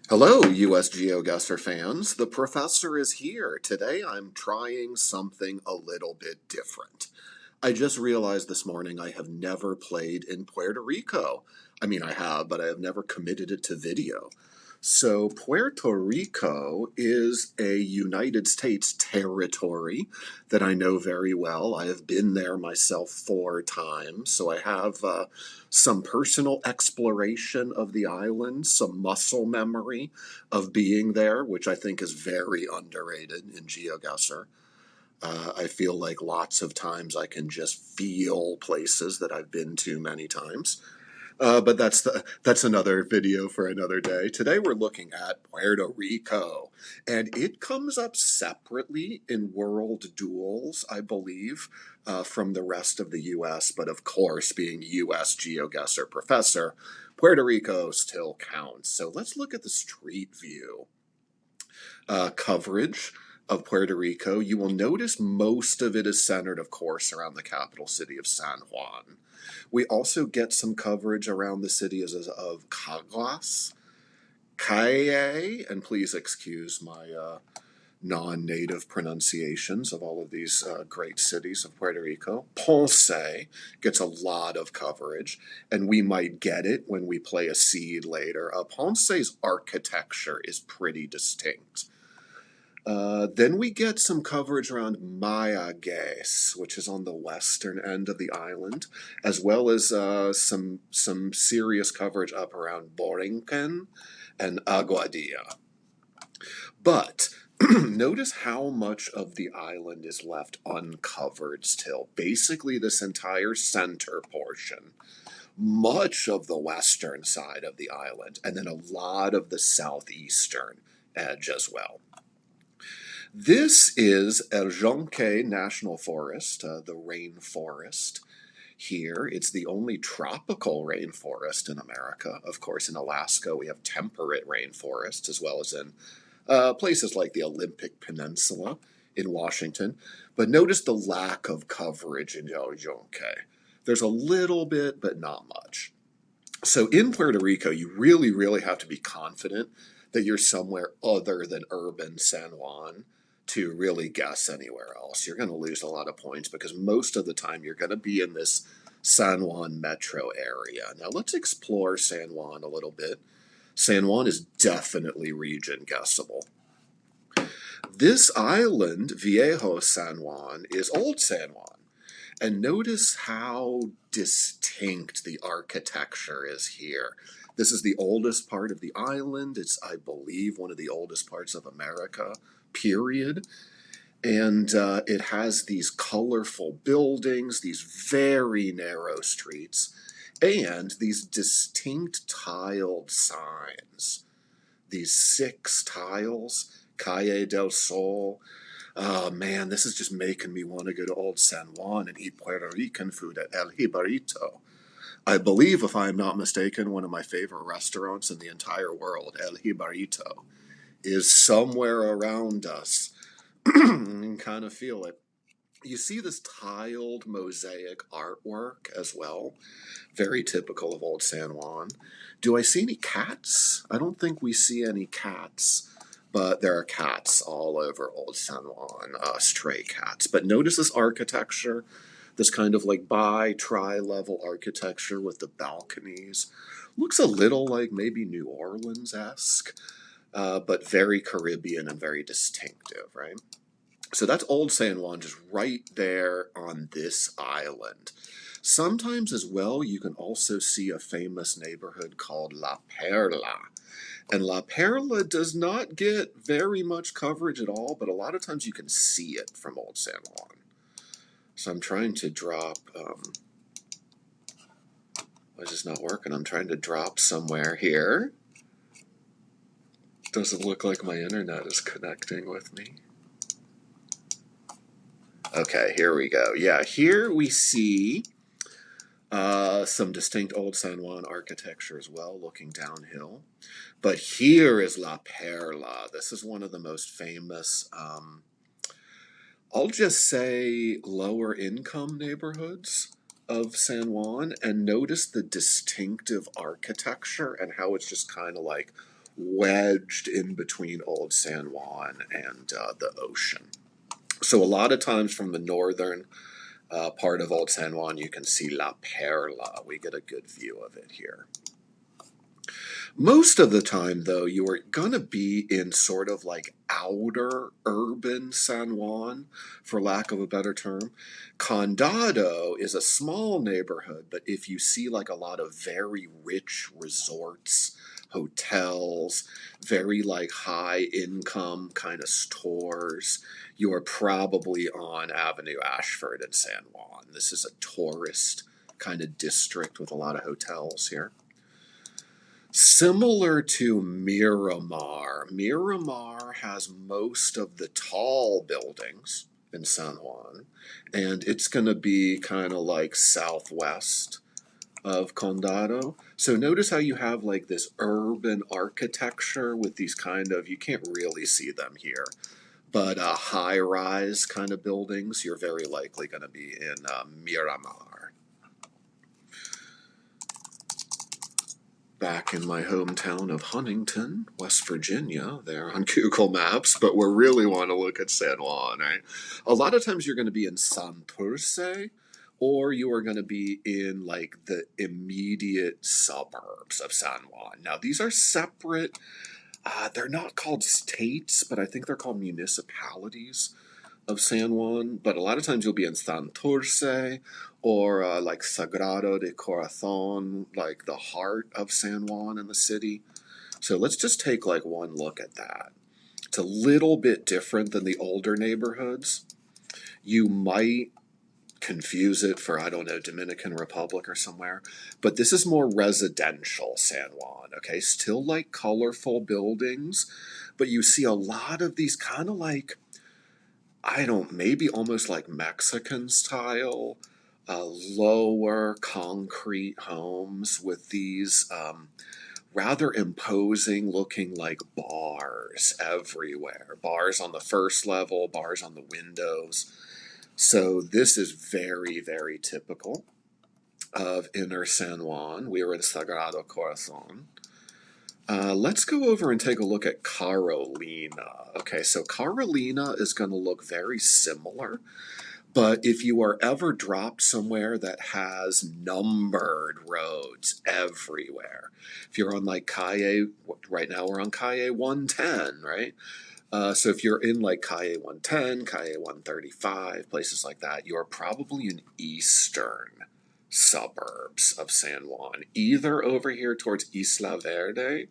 Hello, US Geoguessr fans. The professor is here. Today I'm trying something a little bit different. I just realized this morning I have never played in Puerto Rico. I mean, I have, but I have never committed it to video. So, Puerto Rico is a United States territory that I know very well. I have been there myself 4 times, so I have some personal exploration of the island, some muscle memory of being there, which I think is very underrated in GeoGuessr. I feel like lots of times I can just feel places that I've been to many times. But that's another video for another day. Today we're looking at Puerto Rico, and it comes up separately in World Duels, I believe, from the rest of the U.S. But of course, being U.S. GeoGuessr professor, Puerto Rico still counts. So let's look at the street view coverage of Puerto Rico. You will notice most of it is centered, of course, around the capital city of San Juan. We also get some coverage around the city of Caguas, Calle, and please excuse my non-native pronunciations of all of these great cities of Puerto Rico. Ponce gets a lot of coverage, and we might get it when we play a seed later. Ponce's architecture is pretty distinct. Then we get some coverage around Mayaguez, which is on the western end of the island, as well as some serious coverage up around Borinquen and Aguadilla. But notice how much of the island is left uncovered still. Basically, this entire center portion, much of the western side of the island, and then a lot of the southeastern edge as well. This is El Yunque National Forest, the rainforest here. It's the only tropical rainforest in America. Of course, in Alaska, we have temperate rainforests, as well as in places like the Olympic Peninsula in Washington. But notice the lack of coverage in El Yunque. There's a little bit, but not much. So in Puerto Rico, you really, really have to be confident that you're somewhere other than urban San Juan to really guess anywhere else. You're going to lose a lot of points because most of the time you're going to be in this San Juan metro area. Now let's explore San Juan a little bit. San Juan is definitely region guessable. This island, Viejo San Juan, is Old San Juan. And notice how distinct the architecture is here. This is the oldest part of the island. It's, I believe, one of the oldest parts of America, period. And it has these colorful buildings, these very narrow streets, and these distinct tiled signs. These 6 tiles, Calle del Sol. Oh man, this is just making me want to go to Old San Juan and eat Puerto Rican food at El Jibarito. I believe, if I'm not mistaken, one of my favorite restaurants in the entire world, El Jibarito, is somewhere around us. You can kind of feel it. You see this tiled mosaic artwork as well, very typical of Old San Juan. Do I see any cats? I don't think we see any cats. But there are cats all over Old San Juan, stray cats. But notice this architecture, this kind of like tri-level architecture with the balconies. Looks a little like maybe New Orleans-esque, but very Caribbean and very distinctive, right? So that's Old San Juan, just right there on this island. Sometimes as well, you can also see a famous neighborhood called La Perla. And La Perla does not get very much coverage at all, but a lot of times you can see it from Old San Juan. So I'm trying to drop, why is this not working? I'm trying to drop somewhere here. Doesn't look like my internet is connecting with me. Okay, here we go. Yeah, here we see some distinct Old San Juan architecture as well, looking downhill. But here is La Perla. This is one of the most famous, I'll just say, lower income neighborhoods of San Juan. And notice the distinctive architecture and how it's just kind of like wedged in between Old San Juan and the ocean. So a lot of times from the northern part of Old San Juan, you can see La Perla. We get a good view of it here. Most of the time, though, you are going to be in sort of like outer urban San Juan, for lack of a better term. Condado is a small neighborhood, but if you see like a lot of very rich resorts, hotels, very like high income kind of stores, you are probably on Avenue Ashford in San Juan. This is a tourist kind of district with a lot of hotels here. Similar to Miramar, Miramar has most of the tall buildings in San Juan, and it's going to be kind of like southwest of Condado. So notice how you have like this urban architecture with these kind of, you can't really see them here, but high-rise kind of buildings. You're very likely going to be in Miramar. Back in my hometown of Huntington, West Virginia, there on Google Maps, but we really want to look at San Juan, right? A lot of times you're going to be in Santurce, or you are going to be in like the immediate suburbs of San Juan. Now, these are separate. They're not called states, but I think they're called municipalities of San Juan, but a lot of times you'll be in Santurce or like Sagrado de Corazon, like the heart of San Juan in the city. So let's just take like one look at that. It's a little bit different than the older neighborhoods. You might confuse it for, I don't know, Dominican Republic or somewhere, but this is more residential San Juan, okay? Still like colorful buildings, but you see a lot of these kind of like, maybe almost like Mexican style, lower concrete homes with these rather imposing looking like bars everywhere. Bars on the first level, bars on the windows. So this is very, very typical of inner San Juan. We were in Sagrado Corazon. Let's go over and take a look at Carolina. Okay, so Carolina is going to look very similar, but if you are ever dropped somewhere that has numbered roads everywhere, if you're on like Calle, right now we're on Calle 110, right? So if you're in like Calle 110, Calle 135, places like that, you're probably in eastern suburbs of San Juan, either over here towards Isla Verde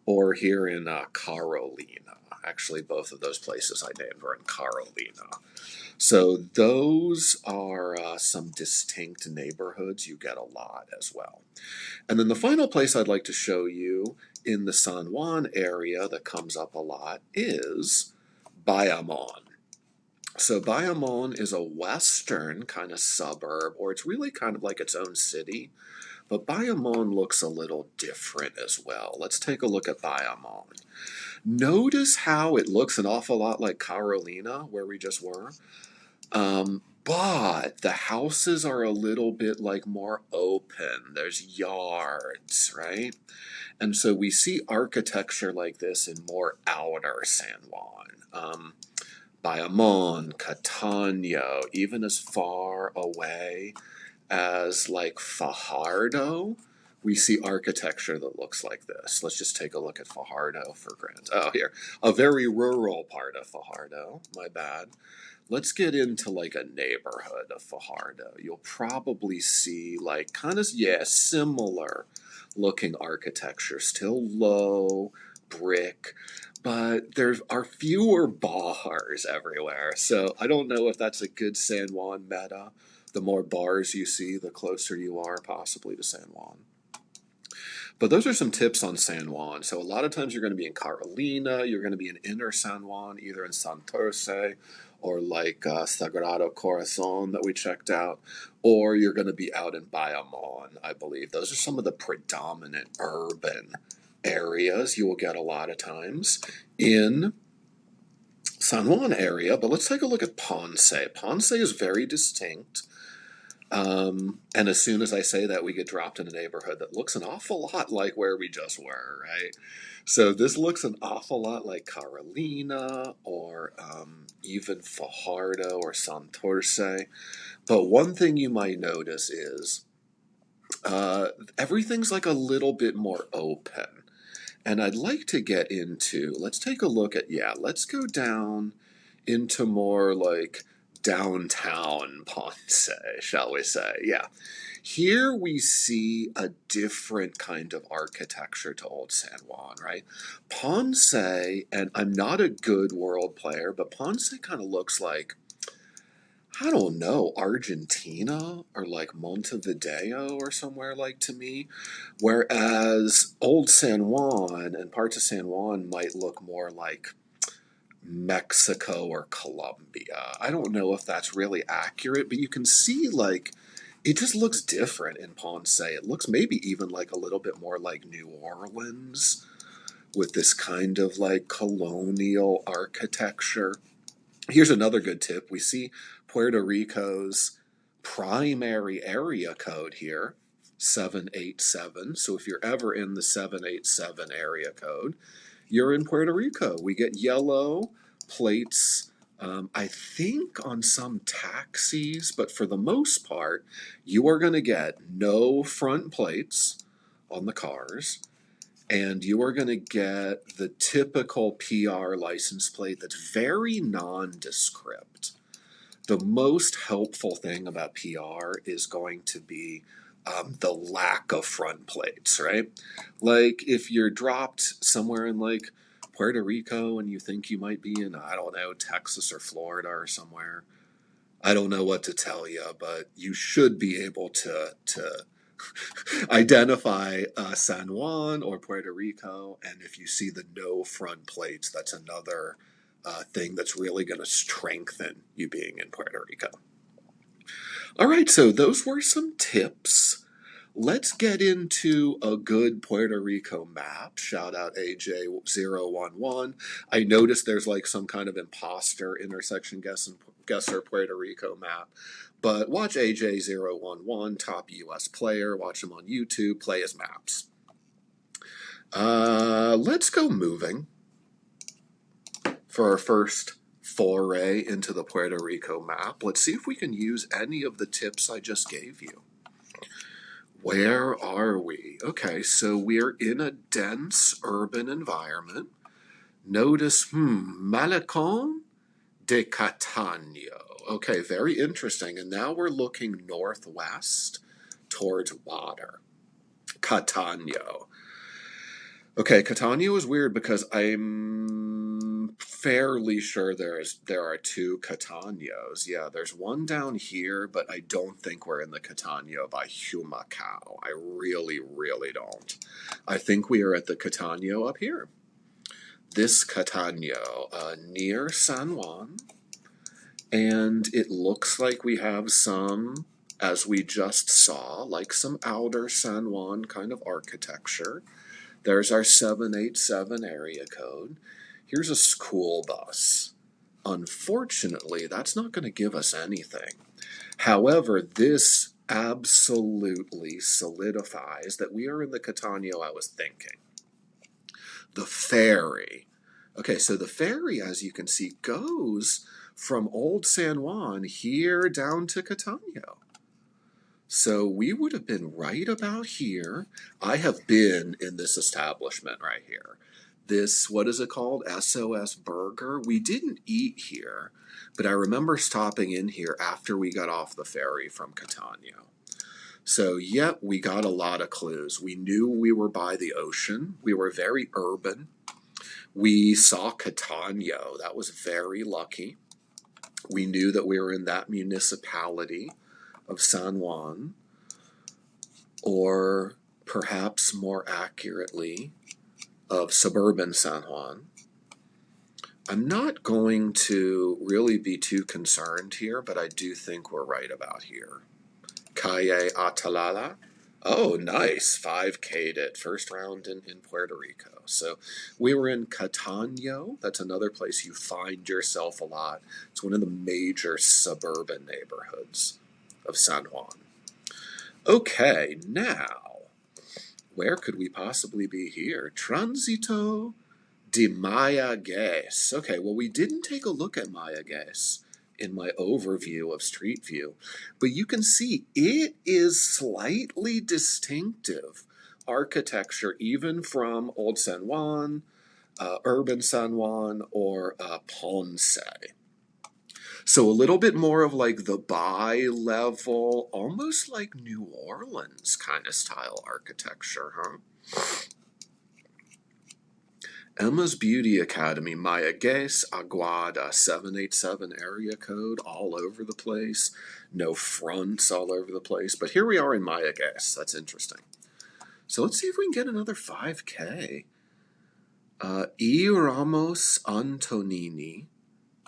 or here in Carolina. Actually, both of those places I named were in Carolina. So those are some distinct neighborhoods. You get a lot as well. And then the final place I'd like to show you in the San Juan area that comes up a lot is Bayamon. So Bayamon is a western kind of suburb, or it's really kind of like its own city, but Bayamon looks a little different as well. Let's take a look at Bayamon. Notice how it looks an awful lot like Carolina, where we just were. But the houses are a little bit like more open. There's yards, right? And so we see architecture like this in more outer San Juan. Bayamon, Catania, even as far away as like Fajardo, we see architecture that looks like this. Let's just take a look at Fajardo for granted. Oh, here, a very rural part of Fajardo, my bad. Let's get into like a neighborhood of Fajardo. You'll probably see like kind of, yeah, similar looking architecture, still low, brick, but there are fewer bars everywhere. So I don't know if that's a good San Juan meta. The more bars you see, the closer you are possibly to San Juan. But those are some tips on San Juan. So a lot of times you're going to be in Carolina, you're going to be in inner San Juan, either in Santurce or like Sagrado Corazon that we checked out, or you're going to be out in Bayamon, I believe. Those are some of the predominant urban areas you will get a lot of times in San Juan area. But let's take a look at Ponce. Ponce is very distinct. And as soon as I say that, we get dropped in a neighborhood that looks an awful lot like where we just were, right? So this looks an awful lot like Carolina or even Fajardo or Santurce. But one thing you might notice is uh, everything's like a little bit more open. And I'd like to get into, let's take a look at, yeah, let's go down into more like downtown Ponce, shall we say. Yeah. Here we see a different kind of architecture to Old San Juan, right? Ponce, and I'm not a good world player, but Ponce kind of looks like, I don't know, Argentina or like Montevideo or somewhere like to me. Whereas Old San Juan and parts of San Juan might look more like Mexico or Colombia. I don't know if that's really accurate, but you can see like it just looks different in Ponce. It looks maybe even like a little bit more like New Orleans with this kind of like colonial architecture. Here's another good tip. We see Puerto Rico's primary area code here, 787. So if you're ever in the 787 area code, you're in Puerto Rico. We get yellow plates, I think on some taxis, but for the most part, you are going to get no front plates on the cars. And you are going to get the typical PR license plate that's very nondescript. The most helpful thing about PR is going to be the lack of front plates, right? Like if you're dropped somewhere in like Puerto Rico and you think you might be in, I don't know, Texas or Florida or somewhere, I don't know what to tell you, but you should be able to identify San Juan or Puerto Rico, and if you see the no front plates, that's another thing that's really going to strengthen you being in Puerto Rico. All right, so those were some tips. Let's get into a good Puerto Rico map. Shout out AJ011. I noticed there's like some kind of imposter intersection guesser Puerto Rico map. But watch AJ011, top US player. Watch him on YouTube, play his maps. Let's go moving for our first foray into the Puerto Rico map. Let's see if we can use any of the tips I just gave you. Where are we? Okay, so we're in a dense urban environment. Notice, Malecon de Catania. Okay, very interesting. And now we're looking northwest towards water. Catania. Okay, Catania is weird because I'm fairly sure there are two Catanios. Yeah, there's one down here, but I don't think we're in the Catania by Humacao. I really, really don't. I think we are at the Catania up here. This Catania, near San Juan, and it looks like we have some, as we just saw, like some outer San Juan kind of architecture. There's our 787 area code. Here's a school bus. Unfortunately, that's not going to give us anything. However, this absolutely solidifies that we are in the Catania I was thinking. The ferry. Okay, so the ferry, as you can see, goes from Old San Juan here down to Catania. So we would have been right about here. I have been in this establishment right here. This, what is it called? SOS Burger. We didn't eat here, but I remember stopping in here after we got off the ferry from Catania. So, yep, we got a lot of clues. We knew we were by the ocean. We were very urban. We saw Catania. That was very lucky. We knew that we were in that municipality of San Juan, or perhaps more accurately, of suburban San Juan. I'm not going to really be too concerned here, but I do think we're right about here. Calle Atalala. Oh, nice. 5K'd it. First round in Puerto Rico. So we were in Catania. That's another place you find yourself a lot. It's one of the major suburban neighborhoods. of San Juan. Okay, now, where could we possibly be here? Transito de Mayaguez. Okay, well, we didn't take a look at Mayaguez in my overview of Street View, but you can see it is slightly distinctive architecture, even from Old San Juan, Urban San Juan, or Ponce. So a little bit more of like the bi-level, almost like New Orleans kind of style architecture, huh? Emma's Beauty Academy, Mayaguez, Aguada, 787 area code, all over the place. No fronts all over the place. But here we are in Mayaguez. That's interesting. So let's see if we can get another 5K. E. Ramos Antonini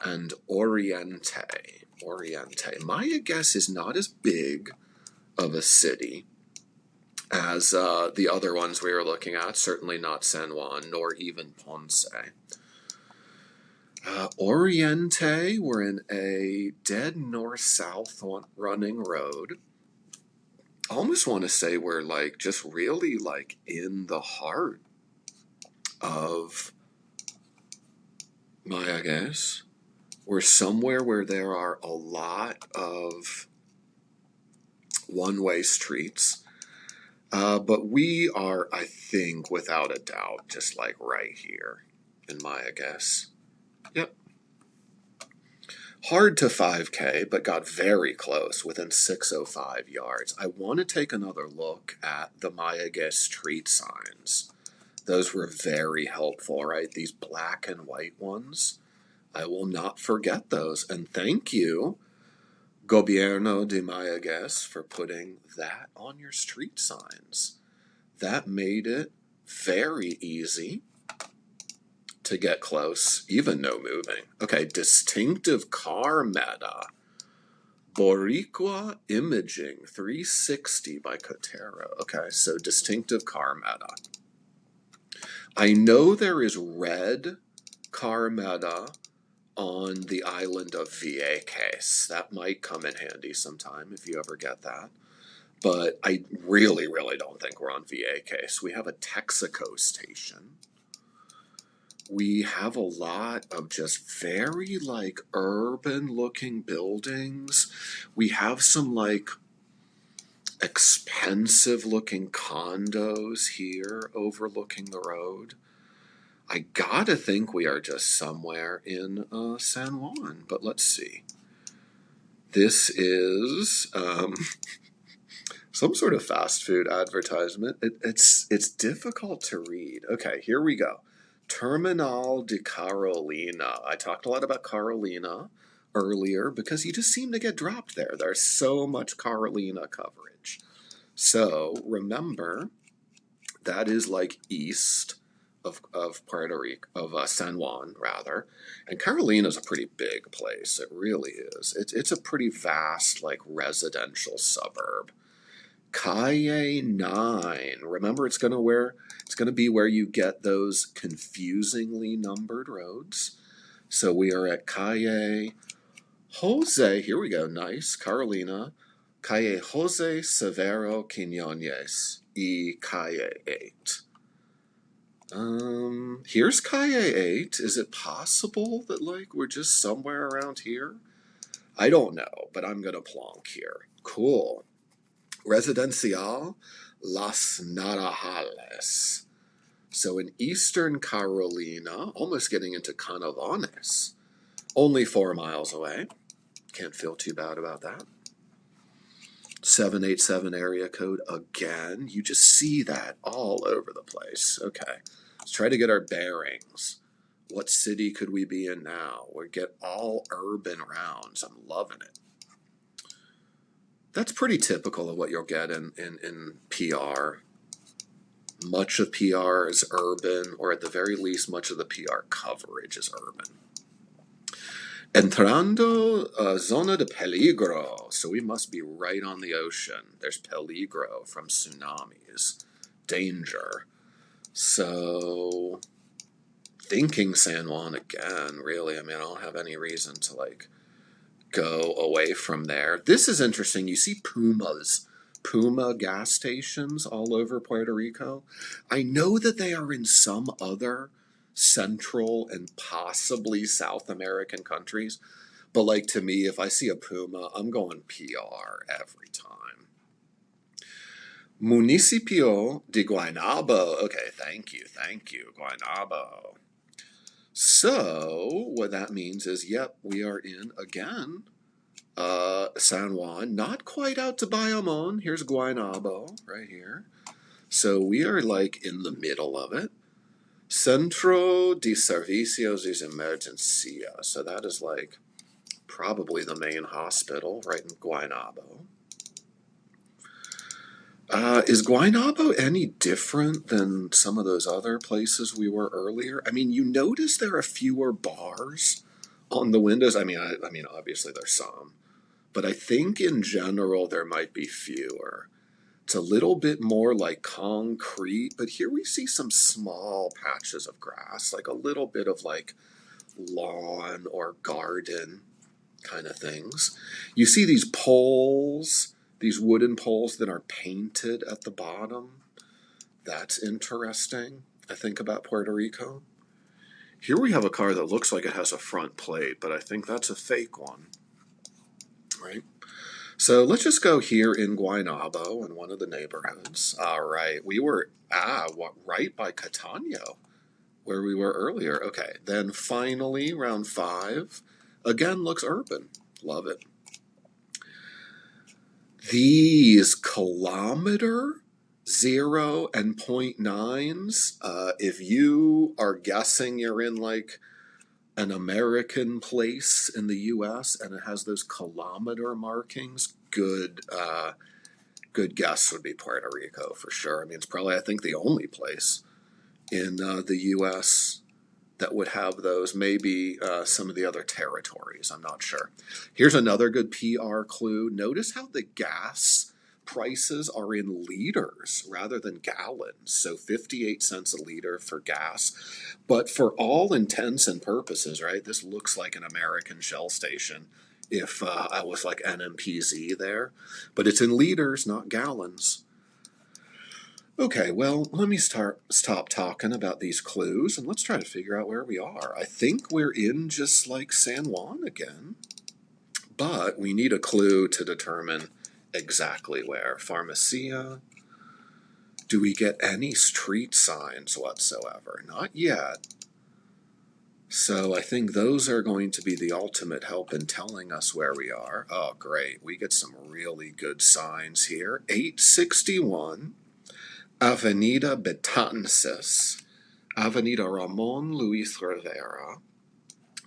and Oriente. Mayaguez is not as big of a city as the other ones we were looking at, certainly not San Juan, nor even Ponce. Oriente, we're in a dead north-south running road. I almost want to say we're like just really like in the heart of Mayaguez. We're somewhere where there are a lot of one-way streets. But we are, I think, without a doubt, just like right here in Mayaguez. Yep. Hard to 5K, but got very close, within 605 yards. I want to take another look at the Mayaguez street signs. Those were very helpful, right? These black and white ones. I will not forget those. And thank you, Gobierno de Mayaguez, for putting that on your street signs. That made it very easy to get close, even no moving. Okay, distinctive car meta. Boricua Imaging 360 by Cotero. Okay, so distinctive car meta. I know there is red car meta on the island of Vieques. That might come in handy sometime if you ever get that. But I really, really don't think we're on Vieques. We have a Texaco station. We have a lot of just very like urban looking buildings. We have some like expensive looking condos here overlooking the road. I gotta think we are just somewhere in San Juan, but let's see. This is some sort of fast food advertisement. It's difficult to read. Okay, here we go. Terminal de Carolina. I talked a lot about Carolina earlier because you just seem to get dropped there. There's so much Carolina coverage. So remember, that is like east of Puerto Rico, of San Juan, rather. And Carolina's a pretty big place. It really is. It's a pretty vast, like, residential suburb. Calle 9. Remember, it's going to be where you get those confusingly numbered roads. So we are at Calle Jose. Here we go. Nice. Carolina. Calle Jose Severo Quiñones y Calle 8. Here's Calle 8. Is it possible that, like, we're just somewhere around here? I don't know, but I'm going to plonk here. Cool. Residencial Las Naranjales. So in eastern Carolina, almost getting into Canavones. Only 4 miles away. Can't feel too bad about that. 787 area code again. You just see that all over the place. Okay. Let's try to get our bearings. What city could we be in now? We get all urban rounds. I'm loving it. That's pretty typical of what you'll get in PR. Much of PR is urban, or at the very least, much of the PR coverage is urban. Entrando zona de peligro. So we must be right on the ocean. There's peligro from tsunamis. Danger. So, thinking San Juan again, really. I mean, I don't have any reason to, like, go away from there. This is interesting. You see Puma gas stations all over Puerto Rico. I know that they are in some other Central and possibly South American countries, but like to me, if I see a Puma, I'm going PR every time. Municipio de Guaynabo. Okay, thank you, Guaynabo. So what that means is, yep, we are in again San Juan, not quite out to Bayamon. Here's Guaynabo right here. So we are like in the middle of it. Centro de Servicios de Emergencia. So that is like probably the main hospital right in Guaynabo. Is Guaynabo any different than some of those other places we were earlier? I mean, you notice there are fewer bars on the windows. I mean, obviously there's some, but I think in general there might be fewer. It's a little bit more like concrete, but here we see some small patches of grass, like a little bit of like lawn or garden kind of things. You see these poles, these wooden poles that are painted at the bottom. That's interesting, I think, about Puerto Rico. Here we have a car that looks like it has a front plate, but I think that's a fake one, right? So let's just go here in Guaynabo in one of the neighborhoods. All right, we were right by Catania, where we were earlier. Okay, then finally round 5, again looks urban. Love it. These kilometer 0 and 0.9s. If you are guessing you're in like an American place in the U.S. and it has those kilometer markings, good guess would be Puerto Rico for sure. I mean, it's probably, I think, the only place in the U.S. that would have those. Maybe some of the other territories, I'm not sure. Here's another good PR clue. Notice how the gas prices are in liters rather than gallons. So 58 cents a liter for gas. But for all intents and purposes, right, this looks like an American Shell station if I was like NMPZ there. But it's in liters, not gallons. Okay, well, let me stop talking about these clues and let's try to figure out where we are. I think we're in just like San Juan again, but we need a clue to determine exactly where. Pharmacia. Do we get any street signs whatsoever? Not yet. So I think those are going to be the ultimate help in telling us where we are. Oh, great. We get some really good signs here. 861 Avenida Betances, Avenida Ramon Luis Rivera,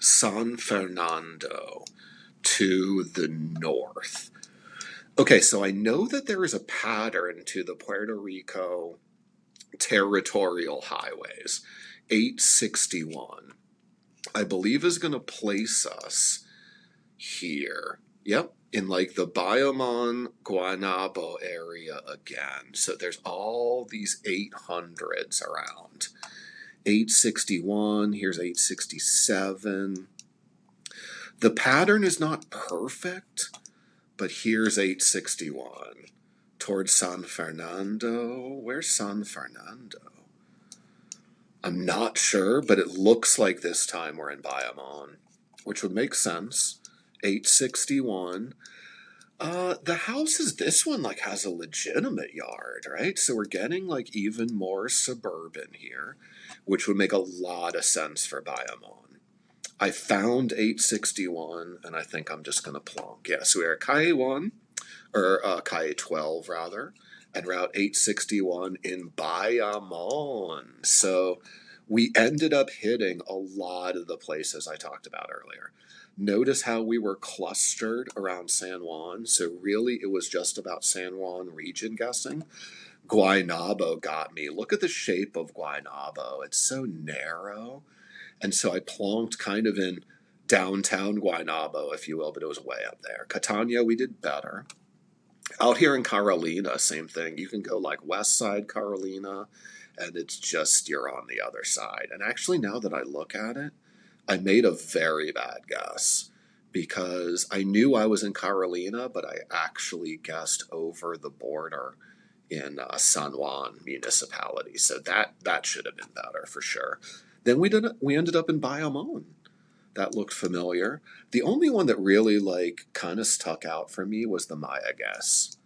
San Fernando to the north. Okay, so I know that there is a pattern to the Puerto Rico territorial highways. 861, I believe, is going to place us here. Yep, in like the Bayamon, Guaynabo area again. So there's all these 800s around. 861, here's 867. The pattern is not perfect, but here's 861 towards San Fernando. Where's San Fernando? I'm not sure, but it looks like this time we're in Bayamon, which would make sense. 861. The house is this one like has a legitimate yard, right? So we're getting like even more suburban here, which would make a lot of sense for Bayamon. I found 861, and I think I'm just going to plonk. Yeah, so we're at Calle 1, or Calle 12, rather, and Route 861 in Bayamon. So we ended up hitting a lot of the places I talked about earlier. Notice how we were clustered around San Juan. So really, it was just about San Juan region guessing. Guaynabo got me. Look at the shape of Guaynabo. It's so narrow. And so I plonked kind of in downtown Guaynabo, if you will, but it was way up there. Catania, we did better. Out here in Carolina, same thing. You can go like west side Carolina, and it's just you're on the other side. And actually, now that I look at it, I made a very bad guess because I knew I was in Carolina, but I actually guessed over the border in San Juan municipality. So that should have been better for sure. Then we ended up in Bayamon. That looked familiar. The only one that really like kind of stuck out for me was the Maya guess.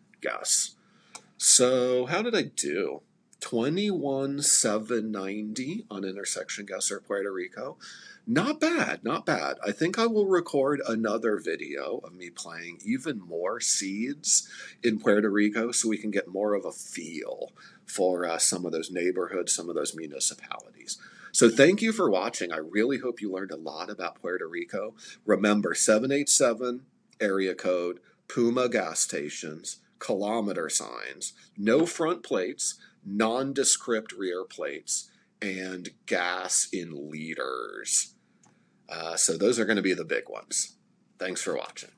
So how did I do? 21,790 on intersection Geoguessr Puerto Rico. Not bad, not bad. I think I will record another video of me playing even more seeds in Puerto Rico so we can get more of a feel for some of those neighborhoods, some of those municipalities. So thank you for watching. I really hope you learned a lot about Puerto Rico. Remember, 787 area code, Puma gas stations, kilometer signs, no front plates, nondescript rear plates, and gas in liters. So those are going to be the big ones. Thanks for watching.